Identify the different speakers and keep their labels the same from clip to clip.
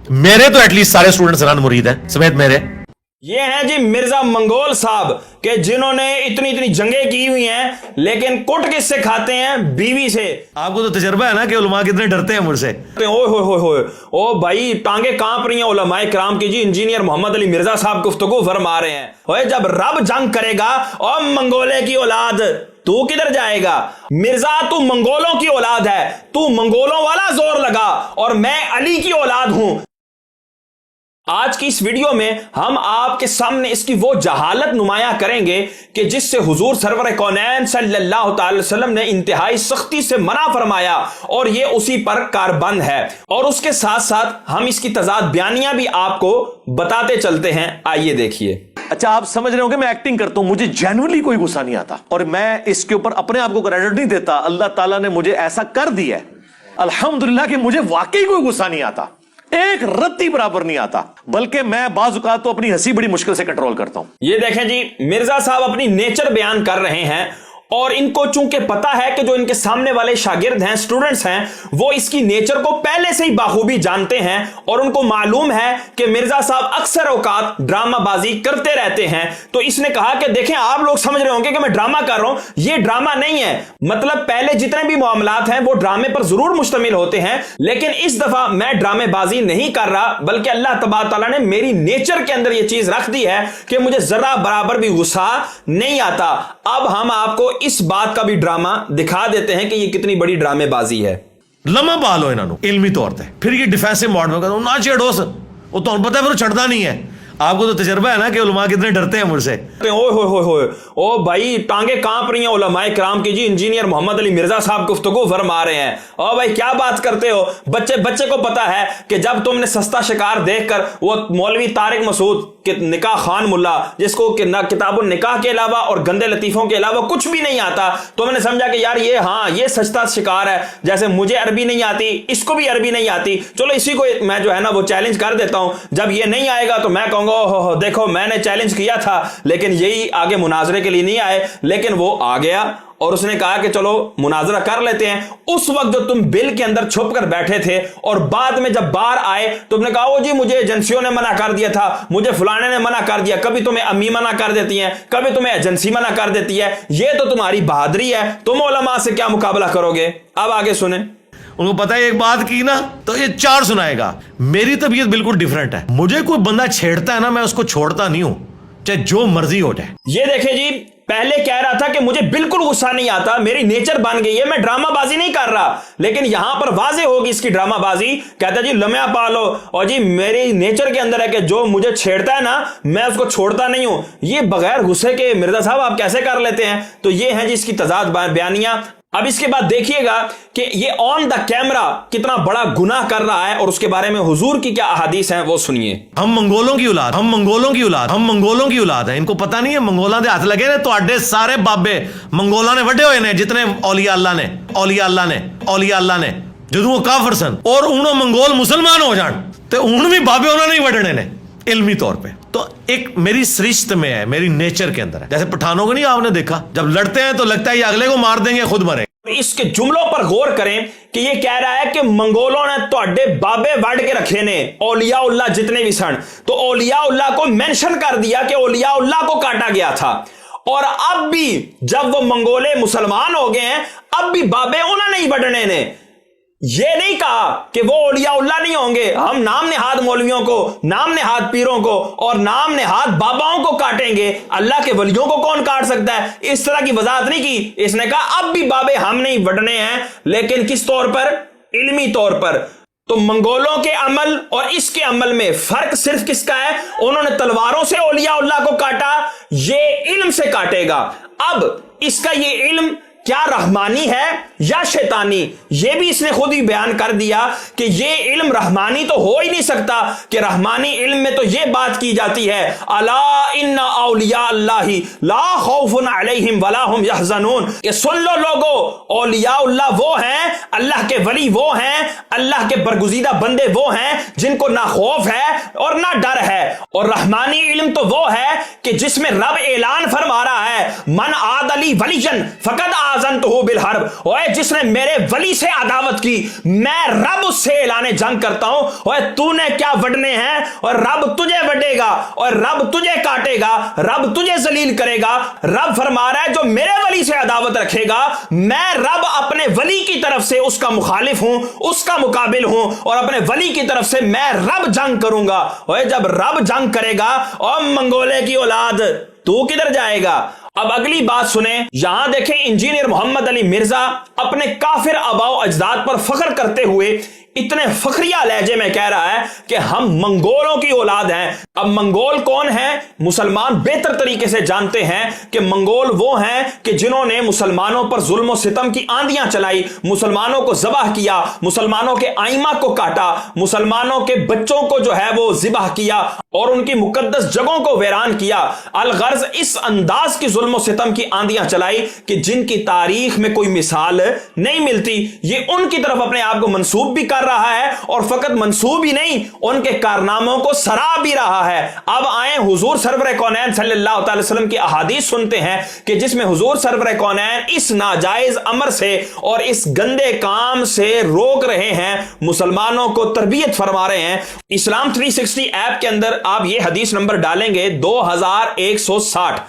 Speaker 1: मेरे तो एटलीस्ट सारे स्टूडेंट्स रन मुरीद हैं समेत मेरे।
Speaker 2: ये हैं जी मिर्जा मंगोल साहब के जिन्होंने इतनी इतनी जंगें की हुई हैं, लेकिन कुट किससे खाते हैं? बीवी से।
Speaker 1: आपको तो तजर्बा है ना कि उलमा कितने डरते हैं मुझसे।
Speaker 2: ओए होए होए होए, ओ भाई टांगे कांप रही हैं उलमाए किराम की जी। इंजीनियर मोहम्मद अली मिर्जा साहब गुफ्तगू फरमा रहे हैं, ओए जब रब जंग करेगा और मंगोले की औलाद तू किधर जाएगा? मिर्जा तू मंगोलों की औलाद है, तू मंगोलों वाला जोर लगा, और मैं अली की औलाद हूं। आज की इस वीडियो में हम आपके सामने इसकी वो जहालत नुमाया करेंगे कि जिससे हुजूर सरवर कौनैन सल्लल्लाहु अलैहि वसल्लम ने इंतहाई सख्ती से मना फरमाया, और ये उसी पर कारबंद है। और उसके साथ साथ हम इसकी तजाद बयानियां भी आपको बताते चलते हैं। आइए देखिए।
Speaker 1: अच्छा, आप समझ रहे हो कि मैं एक्टिंग करता हूं, मुझे जेन्युइनली कोई गुस्सा नहीं आता, और मैं इसके ऊपर अपने आप को क्रेडिट नहीं देता। अल्लाह ताला ने मुझे ऐसा कर दिया है अल्हम्दुलिल्लाह कि मुझे वाकई कोई गुस्सा नहीं आता, एक रत्ती बराबर नहीं आता, बल्कि मैं बाज़ औक़ात तो अपनी हंसी बड़ी मुश्किल से कंट्रोल करता हूं।
Speaker 2: ये देखें जी, मिर्जा साहब अपनी नेचर बयान कर रहे हैं, और इनको चूंकि पता है कि जो इनके सामने वाले शागिर्द हैं, स्टूडेंट्स हैं, वो इसकी नेचर को पहले से ही बाखूबी जानते हैं, और उनको मालूम है कि मिर्जा साहब अक्सर औकात ड्रामाबाजी करते रहते हैं। तो इसने कहा कि देखें, आप लोग समझ रहे होंगे कि मैं ड्रामा कर रहा हूं, ये ड्रामा नहीं है। मतलब पहले जितने भी मामलात हैं वो ड्रामे पर जरूर मुश्तमिल होते हैं, लेकिन इस दफा मैं ड्रामेबाजी नहीं कर रहा, बल्कि अल्लाह तबारक तआला ने मेरी नेचर के अंदर यह चीज रख दी है कि मुझे जरा बराबर भी गुस्सा नहीं आता। अब हम आपको इस बात का भी ड्रामा दिखा देते हैं कि ये कितनी बड़ी ड्रामेबाजी है।
Speaker 1: लम्हा पा लो इन्होंने इल्मी तौर पे, फिर ये डिफेंसिव मोड में कहता हूं ना छेड़ो, वो तो पता है फिर छड़ता नहीं है। आपको तो तजर्बा है ना कि उलमा कितने डरते हैं मुझसे।
Speaker 2: ओए होए होए होए, ओ भाई टांगे कांप रही हैं उलमाए किराम की जी। इंजीनियर मोहम्मद अली मिर्जा साहब गुफ्तगू फरमा रहे हैं। ओ भाई क्या बात करते हो? बच्चे को पता है कि जब तुमने सस्ता शिकार देखकर वो मौलवी तारिक मसूद के निकाह खान मुल्ला, जिसको किताबुल निकाह के अलावा और गंदे लतीफों के अलावा कुछ भी नहीं आता, तुमने समझा कि यार ये हाँ ये सस्ता शिकार है। जैसे मुझे अरबी नहीं आती, इसको भी अरबी नहीं आती, चलो इसी को मैं जो है ना वो चैलेंज कर देता हूं। जब ये नहीं आएगा तो मैं कहूंगा हो देखो मैंने चैलेंज किया था, लेकिन यही आगे मुनाजरे के लिए नहीं आए, लेकिन वो आ गया और उसने कहा कि चलो मुनाजरा कर लेते हैं। उस वक्त जो तुम बिल के अंदर छुप कर बैठे थे, और बाद में जब बाहर आए तुमने कहा ओ जी मुझे एजेंसियों ने मना कर दिया था, मुझे फलाने ने मना कर दिया। कभी तुम्हें अम्मी मना कर देती हैं, कभी तुम्हें एजेंसी मना कर देती है। ये तो तुम्हारी बहादुरी है, तुम उलमा से क्या मुकाबला करोगे? अब आगे सुने।
Speaker 1: उनको पता है एक बात की ना तो ये चार सुनाएगा। मेरी तबीयत बिल्कुल डिफरेंट है, मुझे कोई बंदा छेड़ता है ना मैं उसको छोड़ता नहीं हूं, चाहे जो मर्जी हो जाए।
Speaker 2: ये देखे जी, पहले कह रहा था कि मुझे बिल्कुल गुस्सा नहीं आता, मेरी नेचर बन गई है, मैं ड्रामाबाजी नहीं कर रहा, लेकिन यहां पर वाजे होगी इसकी ड्रामाबाजी। कहता जी लम्हा पालो, और जी मेरी नेचर के अंदर है कि जो मुझे छेड़ता है ना मैं उसको छोड़ता नहीं हूं। ये बगैर गुस्से के मिर्जा साहब आप कैसे कर लेते हैं? तो ये है जी इसकी तजाद बयानियां। अब इसके बाद देखिएगा कि ये ऑन द कैमरा कितना बड़ा गुनाह कर रहा है, और उसके बारे में हुजूर की क्या अहादीस हैं वो सुनिए।
Speaker 1: हम मंगोलों की औलाद, हम मंगोलों की औलाद, हम मंगोलों की औलाद है। इनको पता नहीं है मंगोलों के हाथ लगे ने तो सारे बाबे मंगोलों ने वड्डे हुए ने, जितने औलिया अल्लाह ने औलिया अल्लाह ने जो वो काफिर सन, और उन्होंने मंगोल मुसलमान हो जान तो उन भी बाबे उन्होंने ही वड्डने ने इल्मी तौर पे। तो एक मेरी सृष्ट में है, मेरी नेचर के अंदर है। जैसे पठानों को नहीं आपने देखा, जब लड़ते हैं तो लगता है ये अगले को मार देंगे खुद मरे।
Speaker 2: इसके जुमलों पर गौर करें कि ये कह रहा है कि मंगोलों ने तोड़े बाबे वड़ के रखे ने, औलिया उल्लाह जितने भी सन, तो औलिया उल्लाह को मेंशन कर दिया कि औलिया उल्लाह को काटा गया था। और अब भी जब वो मंगोले मुसलमान हो गए हैं, अब भी बाबे उन्होंने ही वड़ने ने। ये नहीं कहा कि वो औलिया उल्लाह नहीं होंगे, हम नाम नेहाद मौलवियों को, नाम नेहाद पीरों को और नाम नेहाद बाबाओं को काटेंगे, अल्लाह के वलियों को कौन काट सकता है? इस तरह की वजाहत नहीं की। इसने कहा अब भी बाबे हम नहीं वड़ने हैं, लेकिन किस तौर पर? इल्मी तौर पर। तो मंगोलों के अमल और इसके अमल में फर्क सिर्फ किसका है? उन्होंने तलवारों से औलिया उल्लाह को काटा, ये इल्म से काटेगा। अब इसका ये इल्म क्या रहमानी है या शैतानी, यह भी इसने खुद ही बयान कर दिया कि यह इल्म रहमानी तो हो ही नहीं सकता, कि रहमानी इल्म में तो यह बात की जाती है अला इन्ना औलिया अल्लाही ला खौफुन अलैहिम वला हुम यहज़नून। ये सुन लो लोगो, औलिया अल्लाह वो हैं, अल्लाह के वली वो हैं, अल्लाह के बरगुज़ीदा बंदे वो हैं जिनको ना खौफ है और ना डर है। और रहमानी इल्म तो वो है कि जिसमें रब ऐलान फरमा रहा है मन आद अली वलियन फकद आज़नतुहु बिल हर्ब, ओए जिसने मेरे वली से अदावत की मैं रब उससे ऐलाने जंग करता हूं। ओए तूने क्या वडने हैं, और रब तुझे वडेगा और रब तुझे काटेगा, रब तुझे जलील करेगा। रब फरमा रहा है जो मेरे वली से अदावत रखेगा मैं रब अपने वली की तरफ से उसका मुखालिफ हूं, उसका मुकाबिल हूं, और अपने वली की तरफ से मैं रब जंग करूंगा। ओए जब रब जंग करेगा और मंगोले की औलाद तू किधर जाएगा। अब अगली बात सुने, यहां देखें इंजीनियर मोहम्मद अली मिर्जा अपने काफिर आबाओ अजदाद पर फख्र करते हुए इतने फखरिया लहजे में कह रहा है कि हम मंगोलों की औलाद हैं। अब मंगोल कौन है, मुसलमान बेहतर तरीके से जानते हैं कि मंगोल वो हैं कि जिन्होंने मुसलमानों पर जुल्म और सितम की आंधियां चलाई, मुसलमानों को ज़बाह किया, मुसलमानों के आइमा को काटा, मुसलमानों के बच्चों को जो है वो ज़िबाह किया और उनकी मुकद्दस जगहों को वीरान किया। अलगर्ज इस अंदाज की जुल्म और सितम की आंधियां चलाई कि जिनकी तारीख में कोई मिसाल नहीं मिलती। ये उनकी तरफ अपने आप को मंसूब भी कर रहा है और फकत मंसूब ही नहीं, उनके कारनामों को सराह भी रहा है। अब आए हुजूर सरवर कौनैन सल्लल्लाहु अलैहि वसल्लम की अहादीस सुनते हैं कि जिसमें हुजूर सरवर कौनैन इस नाजायज अमर से और इस गंदे काम से रोक रहे हैं, मुसलमानों को तरबियत फरमा रहे हैं। इस्लाम 360 ऐप के अंदर आप ये हदीस नंबर डालेंगे 2160।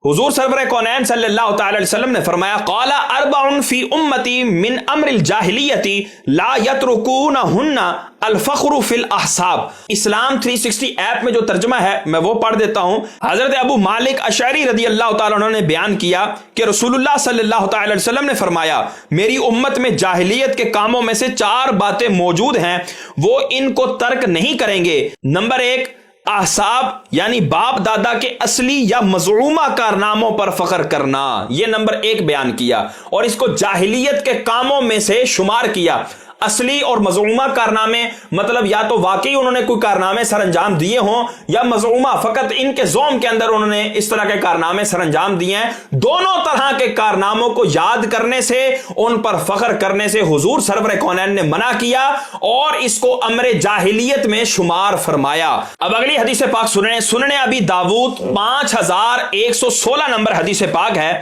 Speaker 2: हुजूर सरवर कौनैन सल्लल्लाहु अलैहि वसल्लम ने फरमाया क़ाला अर्बउन फी उम्मती मिन अम्रिल जाहिलियती ला यत्रुकूनहुन्ना अल फ़ख्रु फिल अहसाब। इस्लाम 360 ऐप में जो तर्जुमा है मैं वो पढ़ देता हूं। हजरत अबू मालिक अशअरी रदियल्लाहु ताला अन्हु ने बयान किया कि रसूलुल्लाह सल्लल्लाहु अलैहि वसल्लम ने फरमाया मेरी उम्मत में जाहिलियत के कामों में से 4 बातें मौजूद हैं, वो इनको तर्क नहीं करेंगे। नंबर 1, अहसाब यानी बाप दादा के असली या मज़ऊमा कारनामों पर फख्र करना, यह नंबर 1 बयान किया और इसको जाहिलियत के कामों में से शुमार किया। असली और मज़ऊमा कारनामे मतलब या तो वाकई उन्होंने कोई कारनामे सर अंजाम दिए हों या मज़ऊमा फकत इनके ज़ोम के अंदर उन्होंने इस तरह के कारनामे सर अंजाम दिए हैं। दोनों तरह के कारनामों को याद करने से, उन पर फख्र करने से हुजूर सरवर कौनैन ने मना किया और इसको अमरे जाहिलियत में शुमार फरमाया। अब अगली हदीस पाक सुनने अबी दाऊद 5116 नंबर हदीस पाक है।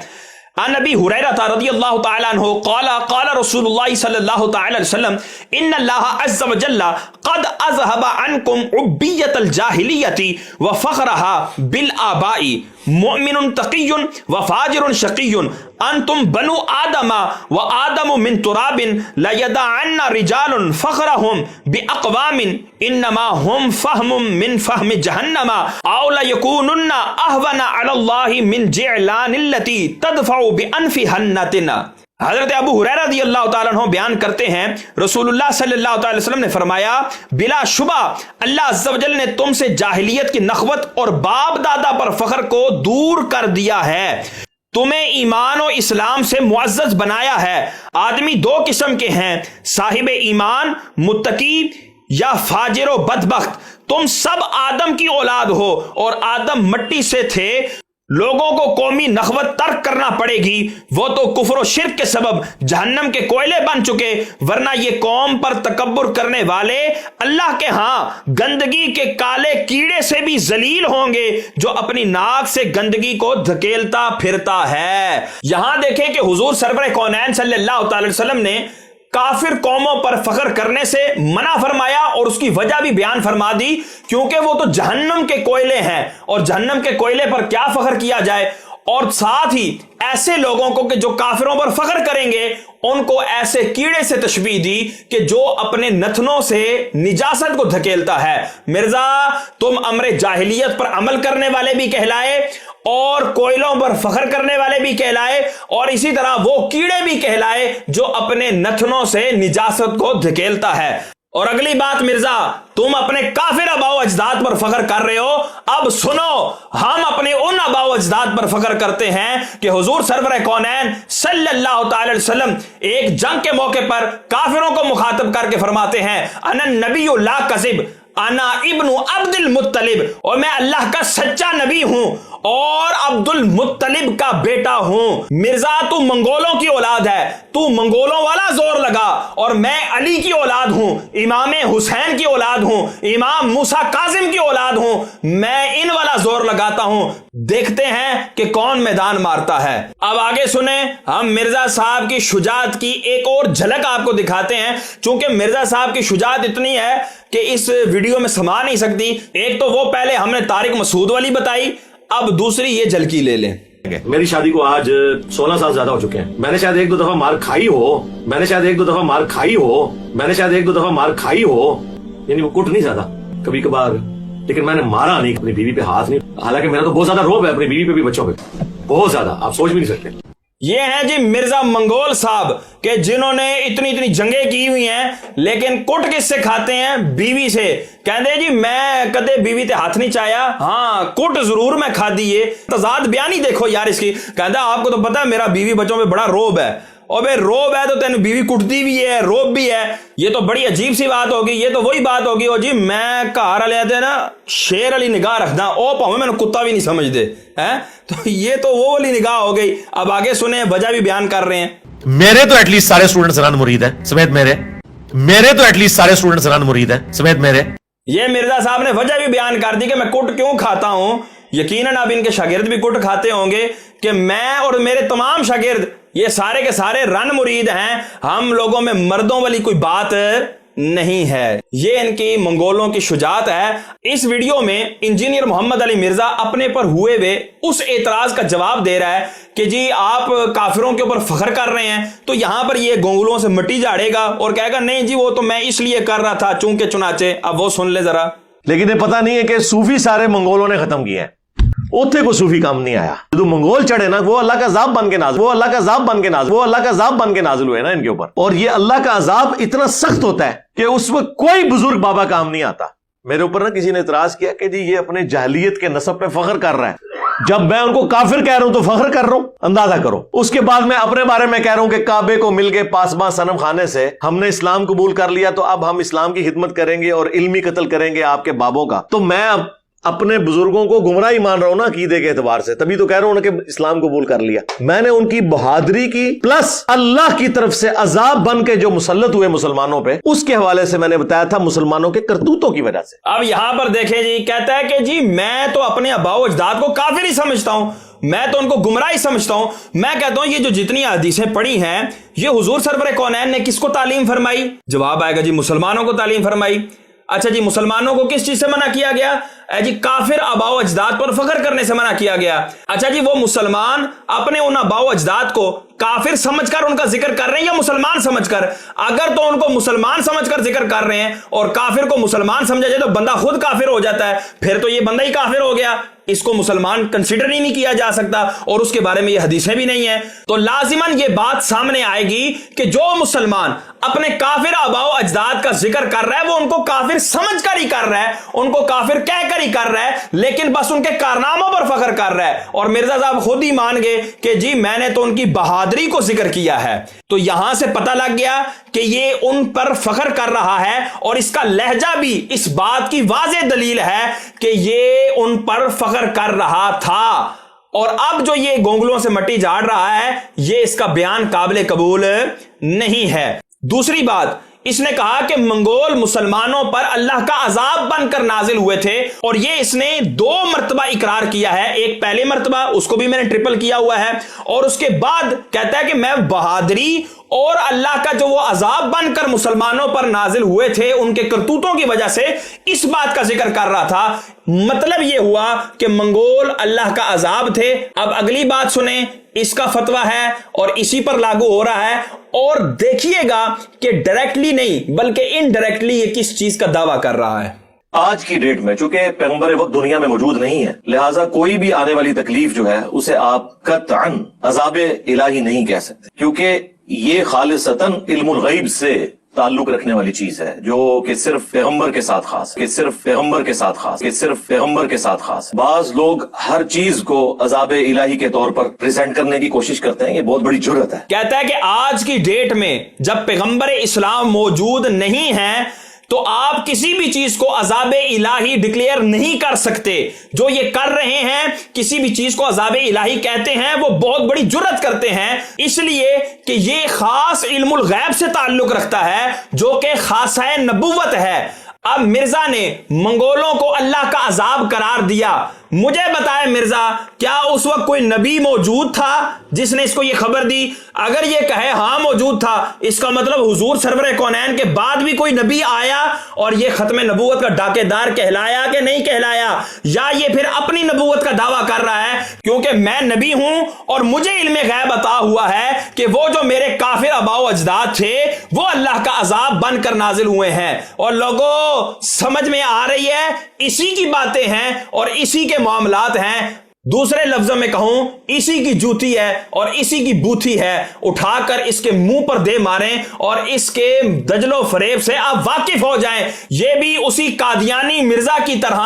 Speaker 2: अन अबी हुरैरा रज़ियल्लाहु तआला अन्हु क़ाला क़ाला रसूलुल्लाह सल्लल्लाहु तआला अलैहि वसल्लम इन्नल्लाह अज़्ज़ व जल्ला क़द अज़हबा अन्कुम उब्बियतल जाहिलियति व फ़ख्रहा बिल आबाई मुमिनुन तक़ियुन व फ़ाजिरुन शक़ियुन अंतुम बनु आदमा व आदमु मिन तुराबिन ला यदअन्ना रिजालुन फ़ख्रहुम बिअक़वामिन इन्नमा हुम फ़हमुम मिन फ़हमि जहन्नमा औ ला यकूनुन्ना अहवना अलल्लाहि मिन जिअलानिल्लती तदफ़उ बिअनफ़िहन्नतिना। हजरत अबू हुरैरा रज़ियल्लाहु ताला अन्हु बयान करते हैं रसूलुल्लाह सल्लल्लाहु अलैहि वसल्लम ने फरमाया बिला शुबा अल्लाह अज़्ज़ व जल ने तुमसे जाहिलियत की नख़वत और बाप दादा पर फख्र को दूर कर दिया है, तुम्हें ईमान और इस्लाम से मुअज़्ज़ज़ बनाया है। आदमी 2 किस्म के हैं, साहिब ईमान मुत्तकी या फाजिर व बदबख्त। तुम सब आदम की औलाद हो और आदम मट्टी से थे। लोगों को कौमी नखवत तर्क करना पड़ेगी, वो तो कुफ्र और शिर्क के सबब जहन्नम के कोयले बन चुके, वरना ये कौम पर तकब्बुर करने वाले अल्लाह के हां गंदगी के काले कीड़े से भी जलील होंगे जो अपनी नाक से गंदगी को धकेलता फिरता है। यहां देखें कि हुजूर सरवर कौनैन सल्लल्लाहु अलैहि वसल्लम ने काफिर कौमों पर फख्र करने से मना फरमाया और उसकी वजह भी बयान फरमा दी, क्योंकि वो तो जहन्नम के कोयले हैं और जहन्नम के कोयले पर क्या फख्र किया जाए। और साथ ही ऐसे लोगों को कि जो काफिरों पर फख्र करेंगे उनको ऐसे कीड़े से तशबीह दी कि जो अपने नथनों से निजासत को धकेलता है। मिर्जा तुम अमरे जाहिलियत पर अमल करने वाले भी कहलाए और कोयलों पर फख्र करने वाले भी कहलाए और इसी तरह वो कीड़े भी कहलाए जो अपने नथनों से निजासत को धकेलता है। और अगली बात मिर्जा, तुम अपने काफिर आबाओ अजदाद पर फख्र कर रहे हो, अब सुनो हम अपने उन आबाओ अजदाद पर फख्र करते हैं कि हुजूर सरवर कौनैन सल्लल्लाहु अलैहि वसल्लम एक जंग के मौके पर काफिरों को मुखातब करके फरमाते हैं अनन नबिय्यु ला कज़िब अना इब्नु अब्दुल मुत्तलिब, और मैं अल्लाह का सच्चा नबी हूं اور عبد المطلب کا بیٹا ہوں. مرزا تو منگولوں کی اولاد ہے, تو منگولوں والا زور لگا, اور میں علی کی اولاد ہوں, امام حسین کی اولاد ہوں, امام موسیٰ کاظم کی اولاد ہوں, میں ان والا زور لگاتا ہوں. دیکھتے ہیں کہ کون میدان مارتا ہے. اب آگے سنیں, ہم مرزا صاحب کی شجاعت کی ایک اور جھلک آپ کو دکھاتے ہیں, چونکہ مرزا صاحب کی شجاعت اتنی ہے کہ اس ویڈیو میں سما نہیں سکتی. ایک تو وہ پہلے ہم نے طارق مسعود والی بتائی, اب دوسری یہ جھلکی لے لیں.
Speaker 3: میری شادی کو آج 16 سال زیادہ ہو چکے ہیں. میں نے شاید ایک دو دفعہ مار کھائی ہو, یعنی وہ کٹ نہیں زیادہ کبھی کبھار, لیکن میں نے مارا نہیں, اپنی بیوی پہ ہاتھ نہیں. حالانکہ میرا تو بہت زیادہ روب ہے اپنی بیوی پہ بھی, بچوں پہ بہت زیادہ, آپ سوچ بھی نہیں سکتے.
Speaker 2: یہ ہیں جی مرزا منگول صاحب کہ جنہوں نے اتنی جنگیں کی ہوئی ہیں, لیکن کٹ کس سے کھاتے ہیں؟ بیوی سے. کہتے جی میں کدے بیوی تے ہاتھ نہیں چایا, ہاں کٹ ضرور میں کھا دیے. تضاد بیانی دیکھو یار اس کی. کہتا آپ کو تو پتا ہے میرا بیوی بچوں پہ بڑا روب ہے, اور بے روب ہے تو تینوں بیوی کٹتی بھی ہے, روب بھی ہے. یہ تو بڑی عجیب سی بات ہوگی. یہ تو وہی بات ہوگی جی میں گھر والے تے نا شیر والی نگاہ رکھدا, او پاویں میں کتا بھی نہیں سمجھتے ہیں, تو یہ تو وہ والی نگاہ ہو گئی. اب آگے سنیں, وجہ بھی بیان کر رہے ہیں.
Speaker 1: میرے تو ایٹ لیسٹ سارے اسٹوڈنٹس رن مرید ہیں سمیت میرے.
Speaker 2: یہ مرزا صاحب نے وجہ بھی بیان کر دی کہ میں کٹ کیوں کھاتا ہوں. یقیناً اب ان کے شاگرد بھی کٹ کھاتے ہوں گے کہ میں اور میرے تمام شاگرد یہ سارے کے سارے رن مرید ہیں, ہم لوگوں میں مردوں والی کوئی بات نہیں ہے. یہ ان کی منگولوں کی شجاعت ہے. اس ویڈیو میں انجینئر محمد علی مرزا اپنے پر ہوئے اس اعتراض کا جواب دے رہا ہے کہ جی آپ کافروں کے اوپر فخر کر رہے ہیں, تو یہاں پر یہ گونگلوں سے مٹی جھاڑے گا اور کہے گا نہیں جی وہ تو میں اس لیے کر رہا تھا چونکہ چنانچہ. اب وہ سن لے ذرا.
Speaker 1: لیکن یہ پتہ نہیں ہے کہ صوفی سارے منگولوں نے ختم کیے ہیں, اوتھے کو صوفی کام نہیں آیا. جو منگول چڑھے نا وہ اللہ کا عذاب بن کے نازل ہوئے نا ان کے اوپر. اور یہ اللہ کا عذاب اتنا سخت ہوتا ہے کہ اس وقت کوئی بزرگ بابا کام نہیں آتا. میرے اوپر نا کسی نے اعتراض کیا کہ جی یہ اپنے جاہلیت کے نسب پہ فخر کر رہا ہے. جب میں ان کو کافر کہہ رہا ہوں تو فخر کر رہا ہوں, اندازہ کرو. اس کے بعد میں اپنے بارے میں کہہ رہا ہوں کہ کعبے کو مل کے پاسباں صنم خانے سے ہم نے اسلام قبول کر لیا, تو اب ہم اسلام کی خدمت کریں گے اور علمی قتل کریں گے آپ کے بابوں کا. تو میں اب اپنے بزرگوں کو گمراہی مان رہا ہوں نا عقیدے کے اعتبار سے, تبھی تو کہہ رہا ہوں کہ اسلام قبول کر لیا. میں نے ان کی بہادری کی پلس اللہ کی طرف سے عذاب بن کے جو مسلط ہوئے مسلمانوں پہ, اس کے حوالے سے میں نے بتایا تھا مسلمانوں کے کرتوتوں کی وجہ سے.
Speaker 2: اب یہاں پر دیکھیں جی, کہتا ہے کہ جی میں تو اپنے آباء و اجداد کو کافر ہی سمجھتا ہوں, میں تو ان کو گمراہی سمجھتا ہوں. میں کہتا ہوں یہ جو جتنی حدیثیں پڑھی ہیں یہ حضور سرور کونین نے کس کو تعلیم فرمائی؟ جواب آئے گا جی مسلمانوں کو تعلیم فرمائی. اچھا جی مسلمانوں کو کس چیز سے منع کیا گیا؟ جی کافر آباء و اجداد پر فخر کرنے سے منع کیا گیا. اچھا جی وہ مسلمان اپنے ان آباء و اجداد کو کافر سمجھ کر ان کا ذکر کر رہے ہیں یا مسلمان سمجھ کر؟ اگر تو ان کو مسلمان سمجھ کر ذکر کر رہے ہیں اور کافر کو مسلمان سمجھا جائے تو بندہ خود کافر ہو جاتا ہے, پھر تو یہ بندہ ہی کافر ہو گیا, اس کو مسلمان کنسیڈر ہی نہیں کیا جا سکتا, اور اس کے بارے میں یہ حدیثیں بھی نہیں ہیں. تو لازماً یہ بات سامنے آئے گی کہ جو مسلمان اپنے کافر آباء و اجداد کا ذکر کر رہا ہے وہ ان کو کافر سمجھ کر ہی کر رہا ہے, ان کو کافر کہہ کر ہی کر رہا ہے, لیکن بس ان کے کارناموں پر فخر کر رہا ہے. اور مرزا صاحب خود ہی مان گئے کہ جی میں نے تو ان کی بہادری کو ذکر کیا ہے. تو یہاں سے پتہ لگ گیا کہ یہ ان پر فخر کر رہا ہے, اور اس کا لہجہ بھی اس بات کی واضح دلیل ہے کہ یہ ان پر فخر کر رہا تھا. اور اب جو یہ گونگلوں سے مٹی جھاڑ رہا ہے یہ اس کا بیان قابل قبول نہیں ہے. دوسری بات, اس نے کہا کہ منگول مسلمانوں پر اللہ کا عذاب بن کر نازل ہوئے تھے, اور یہ اس نے 2 مرتبہ اقرار کیا ہے. ایک پہلے مرتبہ, اس کو بھی میں نے ٹرپل کیا ہوا ہے, اور اس کے بعد کہتا ہے کہ میں بہادری اور اللہ کا جو وہ عذاب بن کر مسلمانوں پر نازل ہوئے تھے ان کے کرتوتوں کی وجہ سے اس بات کا ذکر کر رہا تھا. مطلب یہ ہوا کہ منگول اللہ کا عذاب تھے. اب اگلی بات سنیں, اس کا فتویٰ ہے اور اسی پر لاگو ہو رہا ہے, اور دیکھیے گا کہ ڈائریکٹلی نہیں بلکہ انڈائریکٹلی یہ کس چیز کا دعویٰ کر رہا ہے.
Speaker 3: آج کی ڈیٹ میں چونکہ پیغمبر وقت دنیا میں موجود نہیں ہے, لہٰذا کوئی بھی آنے والی تکلیف جو ہے اسے آپ قطعاً عذاب الہی نہیں کہہ سکتے, کیونکہ یہ خالصتاً علم الغیب سے تعلق رکھنے والی چیز ہے جو کہ صرف پیغمبر کے ساتھ خاص. بعض لوگ ہر چیز کو عذاب الہی کے طور پر پریزنٹ کرنے کی کوشش کرتے ہیں, یہ بہت بڑی جرأت ہے.
Speaker 2: کہتا ہے کہ آج کی ڈیٹ میں جب پیغمبر اسلام موجود نہیں ہے تو آپ کسی بھی چیز کو عذاب الہی ڈکلیئر نہیں کر سکتے. جو یہ کر رہے ہیں کسی بھی چیز کو عذاب الہی کہتے ہیں وہ بہت بڑی جرت کرتے ہیں, اس لیے کہ یہ خاص علم الغیب سے تعلق رکھتا ہے جو کہ خاصہ نبوت ہے. اب مرزا نے منگولوں کو اللہ کا عذاب قرار دیا. مجھے بتائے مرزا, کیا اس وقت کوئی نبی موجود تھا جس نے اس کو یہ خبر دی؟ اگر یہ کہے ہاں موجود تھا, اس کا مطلب حضور سرور کونین کے بعد بھی کوئی نبی آیا اور یہ ختم نبوت کا ڈاکے دار کہلایا کہ نہیں کہلایا, یا یہ پھر اپنی نبوت کا دعویٰ کر رہا ہے کیونکہ میں نبی ہوں اور مجھے علم غیب عطا ہوا ہے کہ وہ جو میرے کافر آباء و اجداد تھے وہ اللہ کا عذاب بن کر نازل ہوئے ہیں. اور لوگوں سمجھ میں آ رہی ہے, اسی کی باتیں ہیں اور اسی کے معاملات ہیں. دوسرے لفظوں میں کہوں, اسی کی جوتی ہے اور اسی کی بوتھی ہے. اٹھا کر اس کے منہ پر دے ماریں اور اس کے دجل و فریب سے آپ واقف ہو جائیں. یہ بھی اسی قادیانی مرزا کی طرح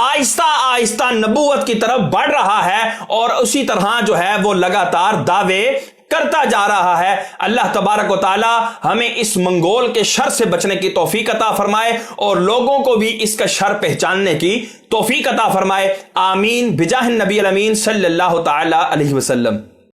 Speaker 2: آہستہ آہستہ نبوت کی طرف بڑھ رہا ہے اور اسی طرح جو ہے وہ لگاتار دعوے کرتا جا رہا ہے. اللہ تبارک و تعالی ہمیں اس منگول کے شر سے بچنے کی توفیق عطا فرمائے اور لوگوں کو بھی اس کا شر پہچاننے کی توفیق عطا فرمائے. آمین بجاہ النبی الامین صلی اللہ تعالی علیہ وسلم.